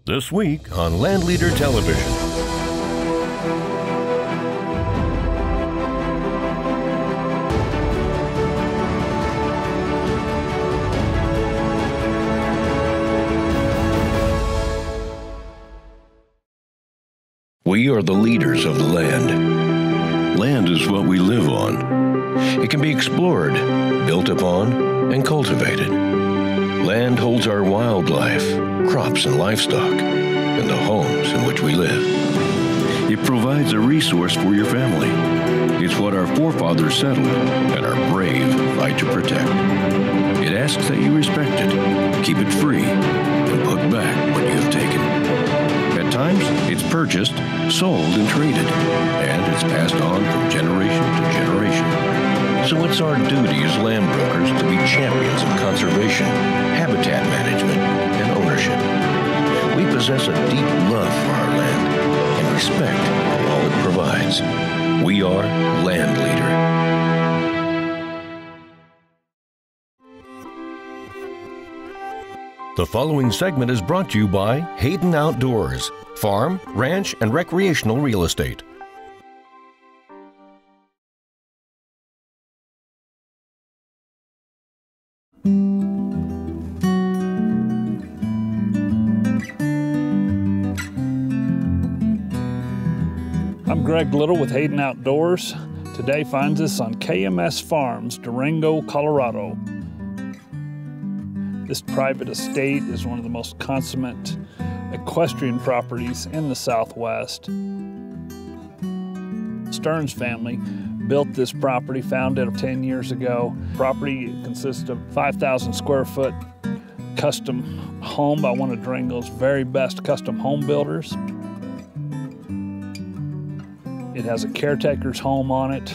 This week on LandLeader Television. We are the leaders of the land. Land is what we live on. It can be explored, built upon, and cultivated. Land holds our wildlife, crops and livestock, and the homes in which we live. It provides a resource for your family. It's what our forefathers settled and our brave fight to protect. It asks that you respect it, keep it free, and put back what you have taken. At times, it's purchased, sold, and traded, and it's passed on from generation to generation. So it's our duty as land brokers to be champions of conservation, habitat management, and ownership. We possess a deep love for our land and respect for all it provides. We are LandLeader. The following segment is brought to you by Hayden Outdoors, farm, ranch, and recreational real estate. I'm Greg Little with Hayden Outdoors. Today finds us on KMS Farms, Durango, Colorado. This private estate is one of the most consummate equestrian properties in the Southwest. Stearns family built this property, founded 10 years ago. Property consists of 5,000 square foot custom home by one of Durango's very best custom home builders. It has a caretaker's home on it,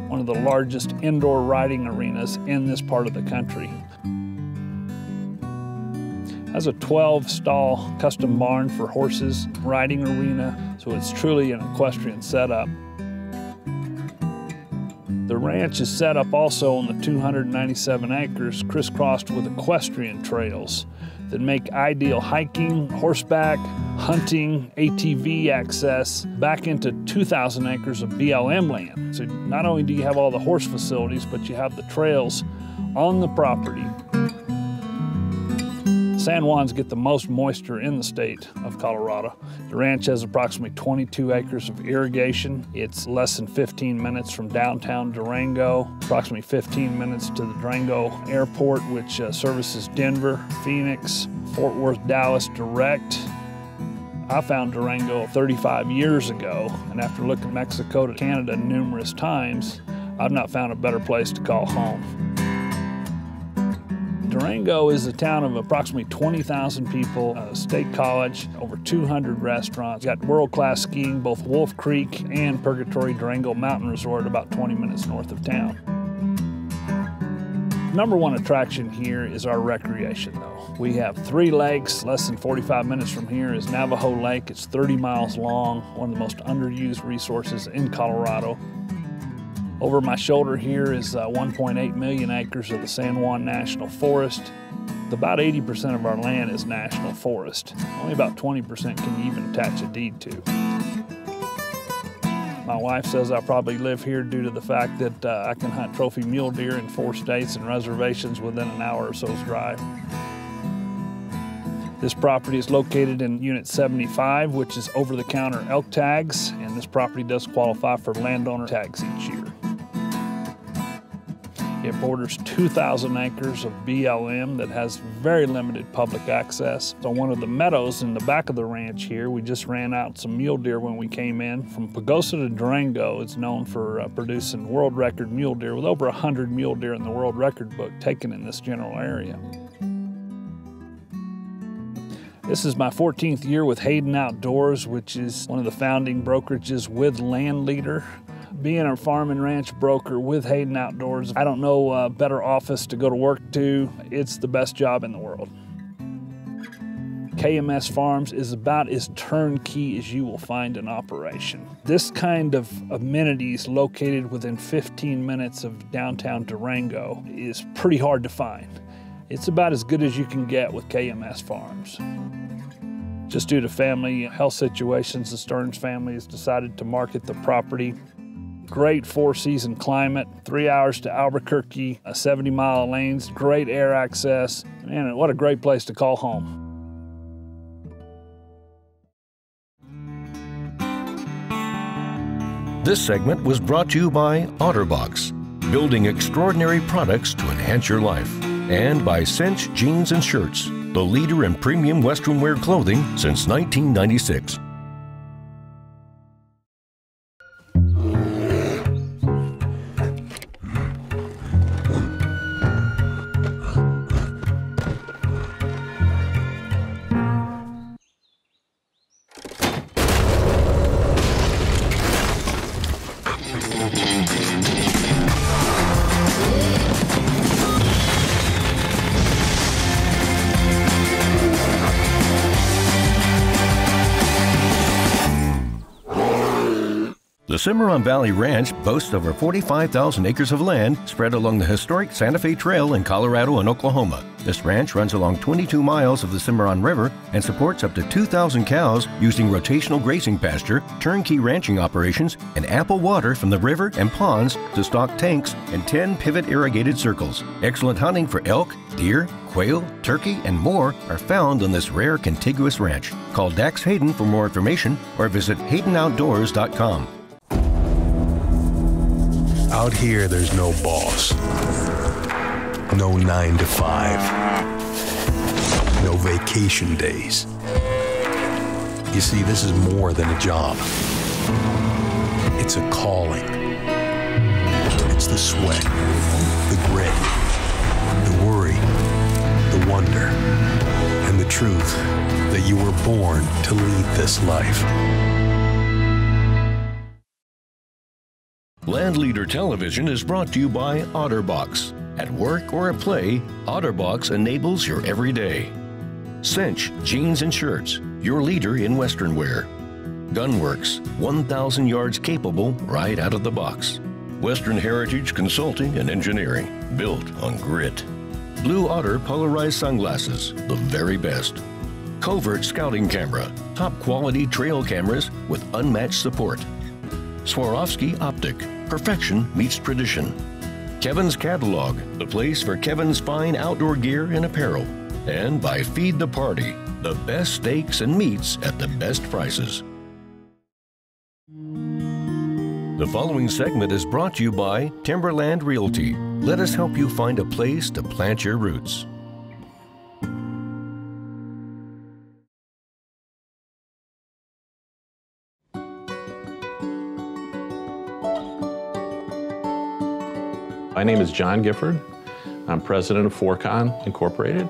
one of the largest indoor riding arenas in this part of the country. Has a 12-stall custom barn for horses, riding arena, so it's truly an equestrian setup. The ranch is set up also on the 297 acres, crisscrossed with equestrian trails that make ideal hiking, horseback, hunting, ATV access back into 2,000 acres of BLM land. So not only do you have all the horse facilities, but you have the trails on the property. San Juans get the most moisture in the state of Colorado. The ranch has approximately 22 acres of irrigation. It's less than 15 minutes from downtown Durango, approximately 15 minutes to the Durango Airport, which services Denver, Phoenix, Fort Worth, Dallas direct. I found Durango 35 years ago, and after looking at Mexico to Canada numerous times, I've not found a better place to call home. Durango is a town of approximately 20,000 people, a state college, over 200 restaurants. Got world-class skiing, both Wolf Creek and Purgatory Durango Mountain Resort, about 20 minutes north of town. Number one attraction here is our recreation, though. We have 3 lakes. Less than 45 minutes from here is Navajo Lake. It's 30 miles long, one of the most underused resources in Colorado. Over my shoulder here is 1.8 million acres of the San Juan National Forest. About 80% of our land is national forest. Only about 20% can you even attach a deed to. My wife says I probably live here due to the fact that I can hunt trophy mule deer in 4 states and reservations within an hour or so's drive. This property is located in Unit 75, which is over-the-counter elk tags, and this property does qualify for landowner tags each year. It borders 2,000 acres of BLM that has very limited public access. On one of the meadows in the back of the ranch here, we just ran out some mule deer when we came in. From Pagosa to Durango, it's known for producing world record mule deer, with over 100 mule deer in the world record book taken in this general area. This is my 14th year with Hayden Outdoors, which is one of the founding brokerages with LandLeader. Being a farm and ranch broker with Hayden Outdoors, I don't know a better office to go to work to. It's the best job in the world. KMS Farms is about as turnkey as you will find in operation. This kind of amenities located within 15 minutes of downtown Durango is pretty hard to find. It's about as good as you can get with KMS Farms. Just due to family health situations, the Stearns family has decided to market the property. Great four-season climate, 3 hours to Albuquerque, 70-mile lanes, great air access. Man, what a great place to call home. This segment was brought to you by OtterBox, building extraordinary products to enhance your life, and by Cinch Jeans and Shirts, the leader in premium Western wear clothing since 1996. The Cimarron Valley Ranch boasts over 45,000 acres of land spread along the historic Santa Fe Trail in Colorado and Oklahoma. This ranch runs along 22 miles of the Cimarron River and supports up to 2,000 cows using rotational grazing pasture, turnkey ranching operations, and ample water from the river and ponds to stock tanks and 10 pivot irrigated circles. Excellent hunting for elk, deer, quail, turkey, and more are found on this rare contiguous ranch. Call Dax Hayden for more information or visit HaydenOutdoors.com. Out here, there's no boss, no 9 to 5, no vacation days. You see, this is more than a job. It's a calling. It's the sweat, the grit, the worry, the wonder, and the truth that you were born to lead this life. LandLeader Television is brought to you by OtterBox. At work or at play, OtterBox enables your everyday. Cinch Jeans and Shirts, your leader in Western wear. Gunworks, 1,000 yards capable right out of the box. Western Heritage Consulting and Engineering, built on grit. Blue Otter polarized sunglasses, the very best. Covert Scouting Camera, top quality trail cameras with unmatched support. Swarovski Optic, perfection meets tradition. Kevin's Catalog, the place for Kevin's fine outdoor gear and apparel. And by Feed the Party, the best steaks and meats at the best prices. The following segment is brought to you by Timberland Realty. Let us help you find a place to plant your roots. My name is John Gifford. I'm president of Forcon Incorporated,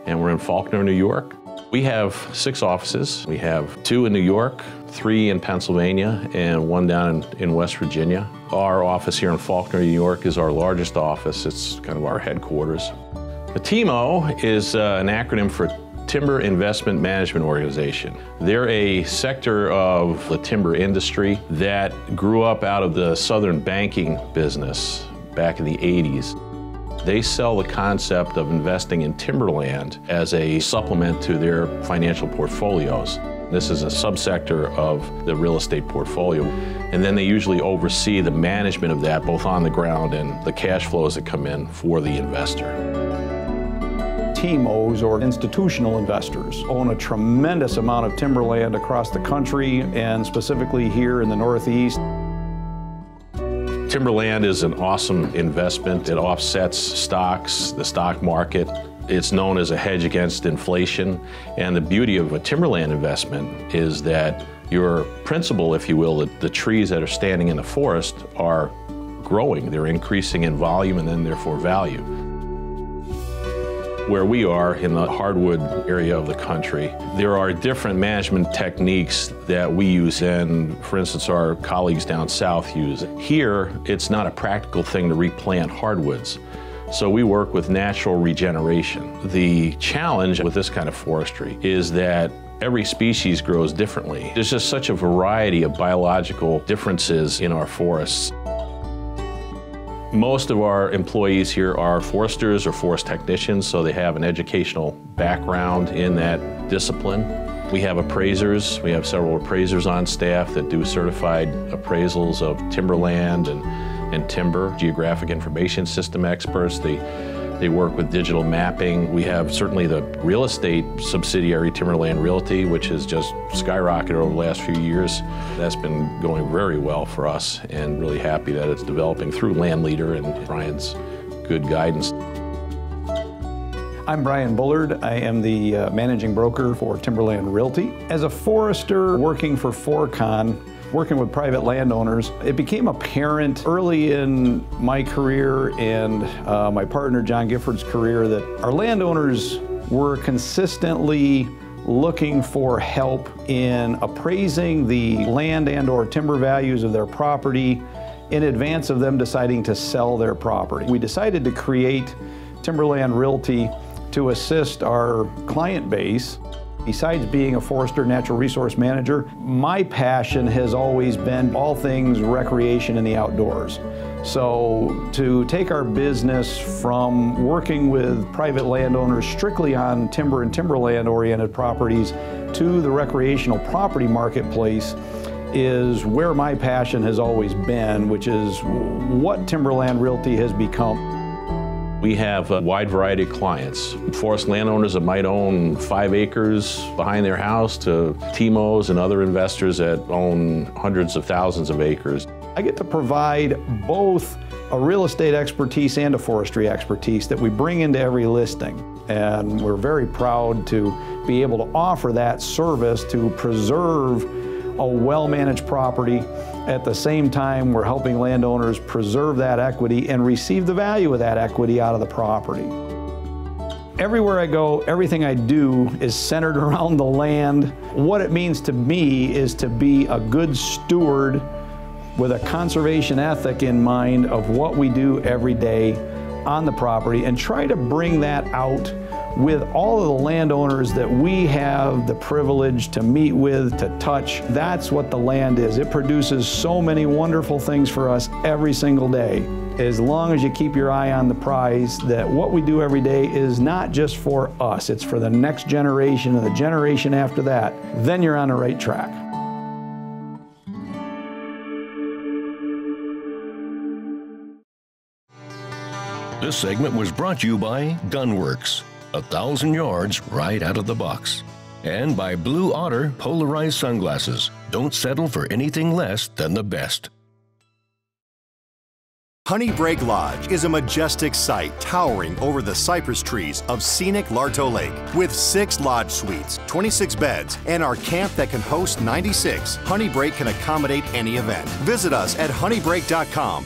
and we're in Faulkner, New York. We have 6 offices. We have 2 in New York, 3 in Pennsylvania, and 1 down in West Virginia. Our office here in Faulkner, New York is our largest office. It's kind of our headquarters. The TIMO is an acronym for Timber Investment Management Organization. They're a sector of the timber industry that grew up out of the southern banking business back in the 80s. They sell the concept of investing in timberland as a supplement to their financial portfolios. This is a subsector of the real estate portfolio. And then they usually oversee the management of that, both on the ground and the cash flows that come in for the investor. TIMOs, or institutional investors, own a tremendous amount of timberland across the country and specifically here in the Northeast. Timberland is an awesome investment. It offsets stocks, the stock market. It's known as a hedge against inflation. And the beauty of a timberland investment is that your principal, if you will, the trees that are standing in the forest are growing. They're increasing in volume and then therefore value. Where we are in the hardwood area of the country, there are different management techniques that we use and, for instance, our colleagues down south use. Here, it's not a practical thing to replant hardwoods. So we work with natural regeneration. The challenge with this kind of forestry is that every species grows differently. There's just such a variety of biological differences in our forests. Most of our employees here are foresters or forest technicians, so they have an educational background in that discipline. We have appraisers. We have several appraisers on staff that do certified appraisals of timberland and timber, geographic information system experts. They work with digital mapping. We have certainly the real estate subsidiary, Timberland Realty, which has just skyrocketed over the last few years. That's been going very well for us, and really happy that it's developing through LandLeader and Brian's good guidance. I'm Brian Bullard. I am the managing broker for Timberland Realty. As a forester working for Forcon, working with private landowners, it became apparent early in my career and my partner Jon Gifford's career that our landowners were consistently looking for help in appraising the land and/or timber values of their property in advance of them deciding to sell their property. We decided to create Timberland Realty to assist our client base. Besides being a forester natural resource manager, my passion has always been all things recreation in the outdoors. So to take our business from working with private landowners strictly on timber and timberland oriented properties to the recreational property marketplace is where my passion has always been, which is what Timberland Realty has become. We have a wide variety of clients. Forest landowners that might own 5 acres behind their house to TIMOs and other investors that own hundreds of thousands of acres. I get to provide both a real estate expertise and a forestry expertise that we bring into every listing. And we're very proud to be able to offer that service to preserve a well-managed property. At the same time, we're helping landowners preserve that equity and receive the value of that equity out of the property. Everywhere I go, everything I do is centered around the land. What it means to me is to be a good steward with a conservation ethic in mind of what we do every day on the property and try to bring that out with all of the landowners that we have the privilege to meet with, to touch. That's what the land is. It produces so many wonderful things for us every single day. As long as you keep your eye on the prize, that what we do every day is not just for us, it's for the next generation and the generation after that, then you're on the right track. This segment was brought to you by Gunworks, 1,000 yards right out of the box. And by Blue Otter Polarized Sunglasses. Don't settle for anything less than the best. Honey Break Lodge is a majestic site towering over the cypress trees of scenic Larto Lake. With 6 lodge suites, 26 beds, and our camp that can host 96, Honey Break can accommodate any event. Visit us at honeybreak.com.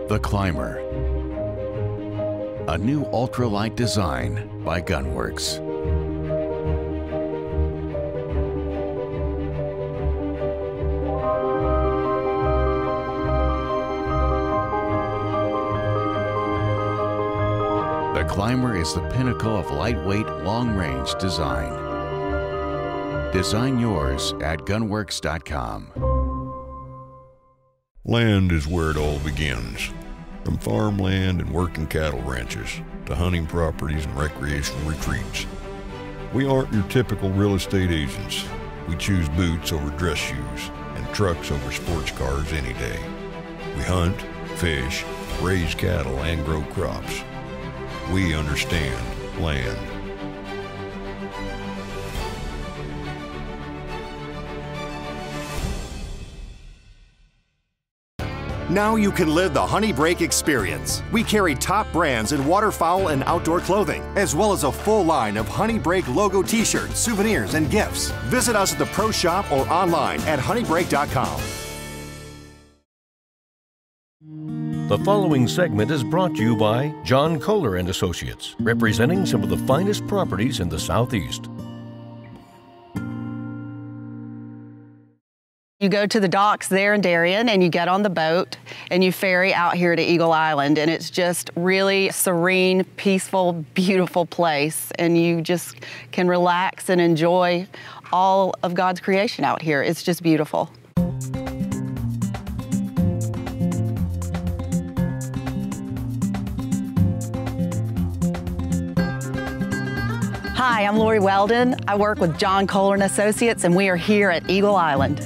The Climber, a new ultralight design by Gunworks. The Climber is the pinnacle of lightweight, long-range design. Design yours at gunworks.com. Land is where it all begins. From farmland and working cattle ranches to hunting properties and recreational retreats. We aren't your typical real estate agents. We choose boots over dress shoes and trucks over sports cars any day. We hunt, fish, raise cattle, and grow crops. We understand land. Now you can live the Honey Break experience. We carry top brands in waterfowl and outdoor clothing, as well as a full line of Honey Break logo t-shirts, souvenirs, and gifts. Visit us at the Pro Shop or online at honeybreak.com. The following segment is brought to you by Jon Kohler and Associates, representing some of the finest properties in the Southeast. You go to the docks there in Darien and you get on the boat and you ferry out here to Eagle Island, and it's just really serene, peaceful, beautiful place, and you just can relax and enjoy all of God's creation out here. It's just beautiful. Hi, I'm Lori Weldon. I work with Jon Kohler and Associates, and we are here at Eagle Island.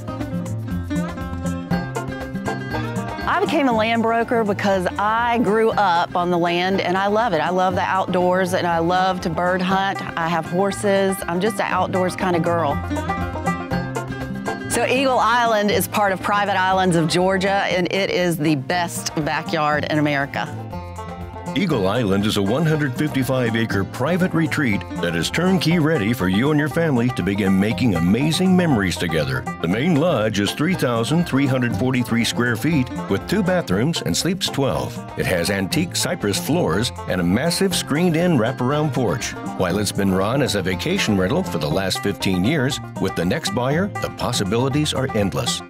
I became a land broker because I grew up on the land and I love it. I love the outdoors and I love to bird hunt. I have horses. I'm just an outdoors kind of girl. So Eagle Island is part of Private Islands of Georgia, and it is the best backyard in America. Eagle Island is a 155-acre private retreat that is turnkey ready for you and your family to begin making amazing memories together. The main lodge is 3,343 square feet with 2 bathrooms and sleeps 12. It has antique cypress floors and a massive screened-in wraparound porch. While it's been run as a vacation rental for the last 15 years, with the next buyer, the possibilities are endless.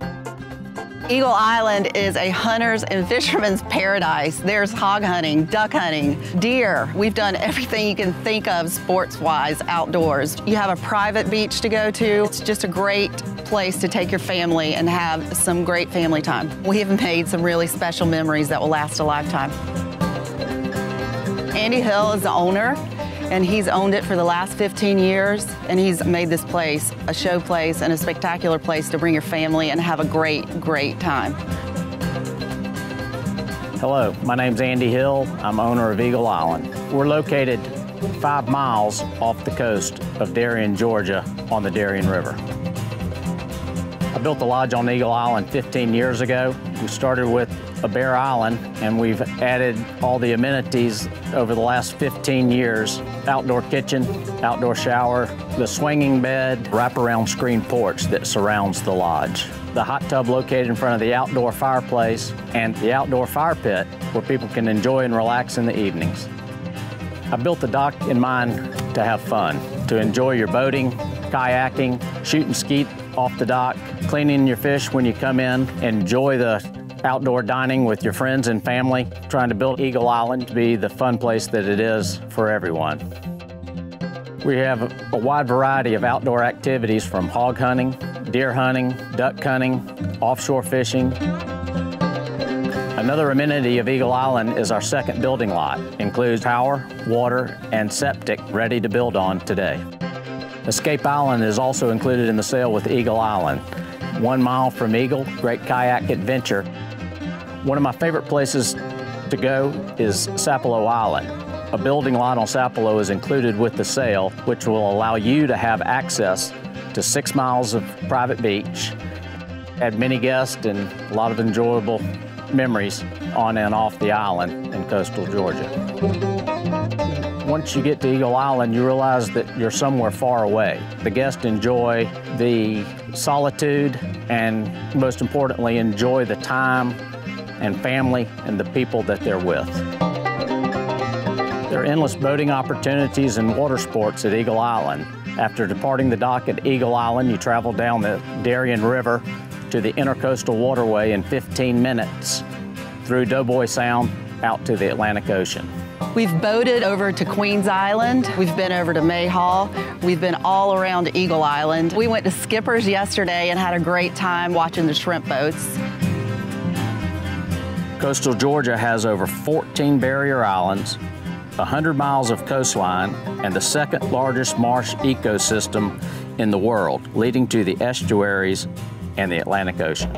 Eagle Island is a hunter's and fisherman's paradise. There's hog hunting, duck hunting, deer. We've done everything you can think of sports-wise outdoors. You have a private beach to go to. It's just a great place to take your family and have some great family time. We have made some really special memories that will last a lifetime. Andy Hill is the owner, and he's owned it for the last 15 years, and he's made this place a show place and a spectacular place to bring your family and have a great, great time. Hello, my name's Andy Hill. I'm owner of Eagle Island. We're located 5 miles off the coast of Darien, Georgia, on the Darien River. I built the lodge on Eagle Island 15 years ago. We started with a bare island, and we've added all the amenities over the last 15 years. Outdoor kitchen, outdoor shower, the swinging bed, wraparound screen porch that surrounds the lodge. The hot tub located in front of the outdoor fireplace, and the outdoor fire pit where people can enjoy and relax in the evenings. I built the dock in mind to have fun, to enjoy your boating, kayaking, shoot and skeet off the dock, cleaning your fish when you come in, enjoy the outdoor dining with your friends and family, trying to build Eagle Island to be the fun place that it is for everyone. We have a wide variety of outdoor activities from hog hunting, deer hunting, duck hunting, offshore fishing. Another amenity of Eagle Island is our second building lot. It includes power, water, and septic ready to build on today. Escape Island is also included in the sale with Eagle Island. 1 mile from Eagle, great kayak adventure. One of my favorite places to go is Sapelo Island. A building lot on Sapelo is included with the sale, which will allow you to have access to 6 miles of private beach. Had many guests and a lot of enjoyable memories on and off the island in coastal Georgia. Once you get to Eagle Island, you realize that you're somewhere far away. The guests enjoy the solitude and, most importantly, enjoy the time and family and the people that they're with. There are endless boating opportunities and water sports at Eagle Island. After departing the dock at Eagle Island, you travel down the Darien River to the Intercoastal Waterway in 15 minutes through Doughboy Sound out to the Atlantic Ocean. We've boated over to Queens Island. We've been over to Mayhaw. We've been all around Eagle Island. We went to Skipper's yesterday and had a great time watching the shrimp boats. Coastal Georgia has over 14 barrier islands, 100 miles of coastline, and the second largest marsh ecosystem in the world, leading to the estuaries and the Atlantic Ocean.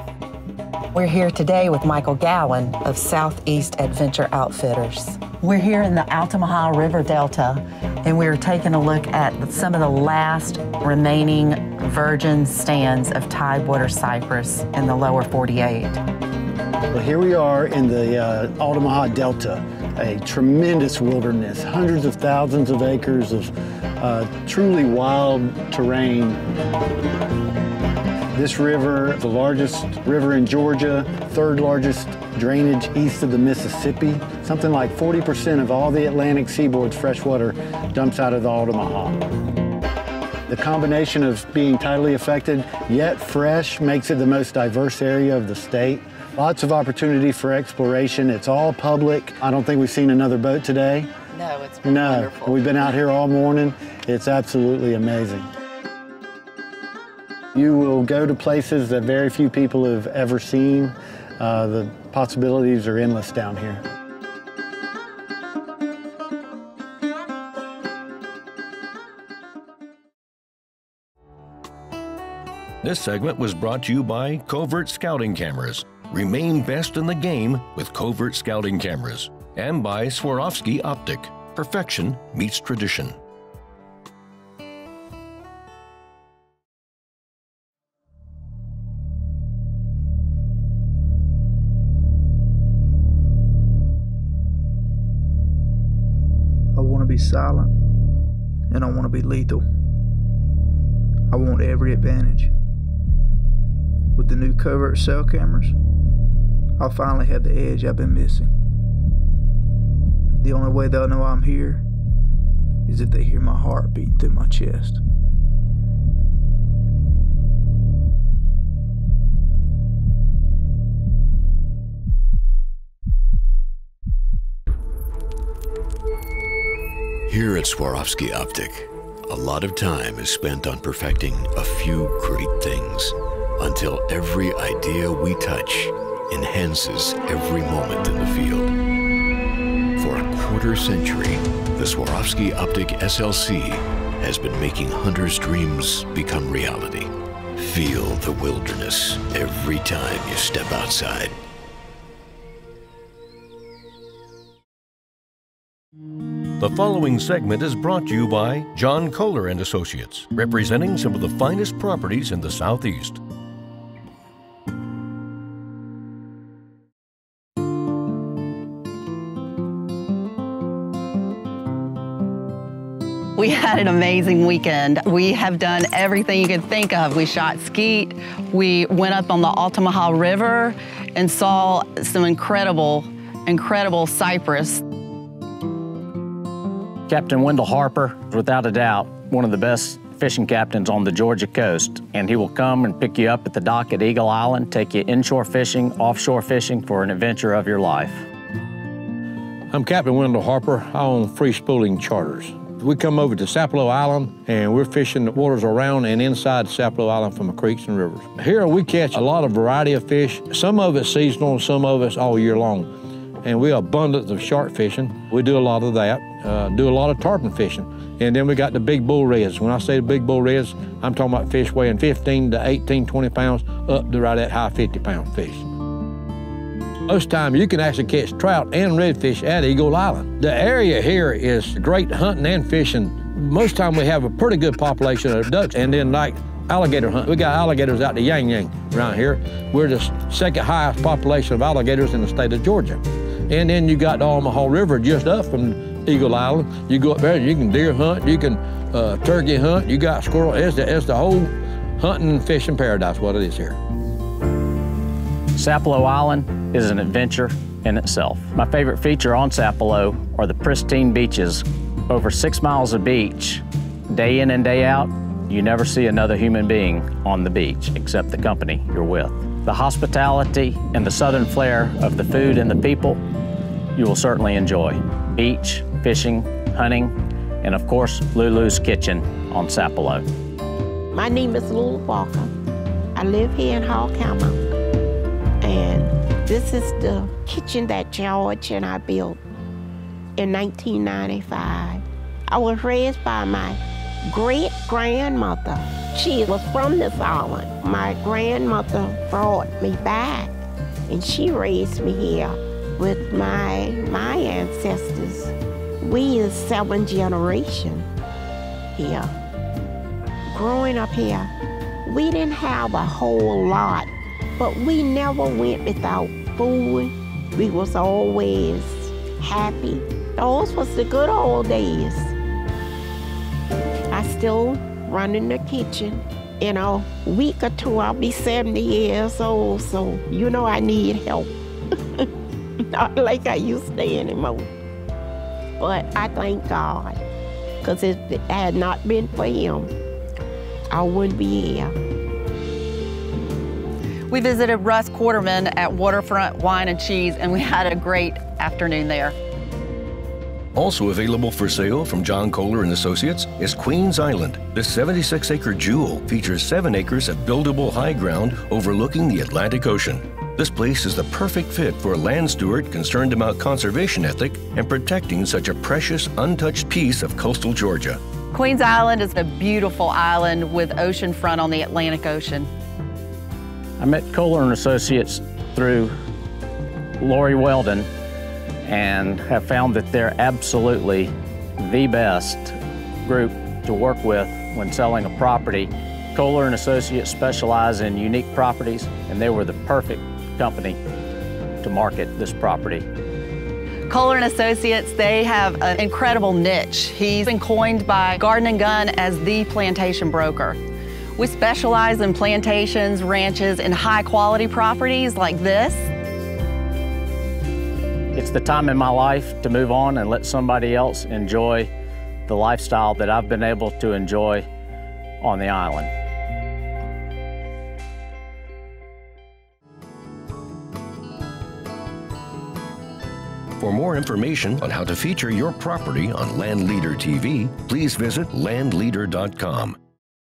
We're here today with Michael Gowan of Southeast Adventure Outfitters. We're here in the Altamaha River Delta, and we're taking a look at some of the last remaining virgin stands of tidewater cypress in the lower 48. Well, here we are in the Altamaha Delta, a tremendous wilderness, hundreds of thousands of acres of truly wild terrain. This river, the largest river in Georgia, third largest drainage east of the Mississippi. Something like 40% of all the Atlantic seaboard's freshwater dumps out of the Altamaha. The combination of being tidally affected yet fresh makes it the most diverse area of the state. Lots of opportunity for exploration. It's all public. I don't think we've seen another boat today. No, it's been wonderful. We've been out here all morning. It's absolutely amazing. You will go to places that very few people have ever seen. The possibilities are endless down here. This segment was brought to you by Covert Scouting Cameras. Remain best in the game with Covert Scouting Cameras. And by Swarovski Optic. Perfection meets tradition. I want to be silent, and I want to be lethal. I want every advantage. With the new covert cell cameras, I'll finally have the edge I've been missing. The only way they'll know I'm here is if they hear my heart beating through my chest. Here at Swarovski Optic, a lot of time is spent on perfecting a few great things until every idea we touch enhances every moment in the field. For a quarter century, the Swarovski Optic SLC has been making hunters' dreams become reality. Feel the wilderness every time you step outside. The following segment is brought to you by Jon Kohler and Associates, representing some of the finest properties in the Southeast. We had an amazing weekend. We have done everything you could think of. We shot skeet, we went up on the Altamaha River and saw some incredible cypress. Captain Wendell Harper is without a doubt one of the best fishing captains on the Georgia coast, and he will come and pick you up at the dock at Eagle Island, take you inshore fishing, offshore fishing for an adventure of your life. I'm Captain Wendell Harper. I own Free Spooling Charters. We come over to Sapelo Island and we're fishing the waters around and inside Sapelo Island from the creeks and rivers. Here we catch a lot of variety of fish. Some of it's seasonal, some of it's all year long. And we have abundance of shark fishing. We do a lot of that, do a lot of tarpon fishing. And then we got the big bull reds. When I say the big bull reds, I'm talking about fish weighing 15 to 18, 20 pounds up to right at high 50-pound fish. Most time you can actually catch trout and redfish at Eagle Island. The area here is great hunting and fishing. Most time we have a pretty good population of ducks, and then like alligator hunt. We got alligators out to Yang Yang around here. We're the second highest population of alligators in the state of Georgia. And then you got the Omaha River just up from Eagle Island. You go up there and you can deer hunt, you can turkey hunt, you got squirrel. It's the whole hunting and fishing paradise, what it is here. Sapelo Island is an adventure in itself. My favorite feature on Sapelo are the pristine beaches. Over 6 miles of beach, day in and day out, you never see another human being on the beach except the company you're with. The hospitality and the southern flair of the food and the people, you will certainly enjoy. Beach, fishing, hunting, and of course, Lulu's Kitchen on Sapelo. My name is Lulu Walker. I live here in Hall County. And this is the kitchen that George and I built in 1995. I was raised by my great-grandmother. She was from this island. My grandmother brought me back, and she raised me here with my ancestors. We is 7th generation here. Growing up here, we didn't have a whole lot, but we never went without food. We was always happy. Those was the good old days. I still run in the kitchen. In a week or two, I'll be 70 years old, so you know I need help. Not like I used to anymore. But I thank God, because if it had not been for him, I wouldn't be here. We visited Russ Quarterman at Waterfront Wine and Cheese, and we had a great afternoon there. Also available for sale from Jon Kohler and Associates is Queens Island. This 76-acre jewel features 7 acres of buildable high ground overlooking the Atlantic Ocean. This place is the perfect fit for a land steward concerned about conservation ethic and protecting such a precious, untouched piece of coastal Georgia. Queens Island is a beautiful island with oceanfront on the Atlantic Ocean. I met Kohler and Associates through Lori Weldon and have found that they're absolutely the best group to work with when selling a property. Kohler and Associates specialize in unique properties, and they were the perfect company to market this property. Kohler and Associates, they have an incredible niche. He's been coined by Garden & Gun as the plantation broker. We specialize in plantations, ranches, and high-quality properties like this. It's the time in my life to move on and let somebody else enjoy the lifestyle that I've been able to enjoy on the island. For more information on how to feature your property on LandLeader TV, please visit landleader.com.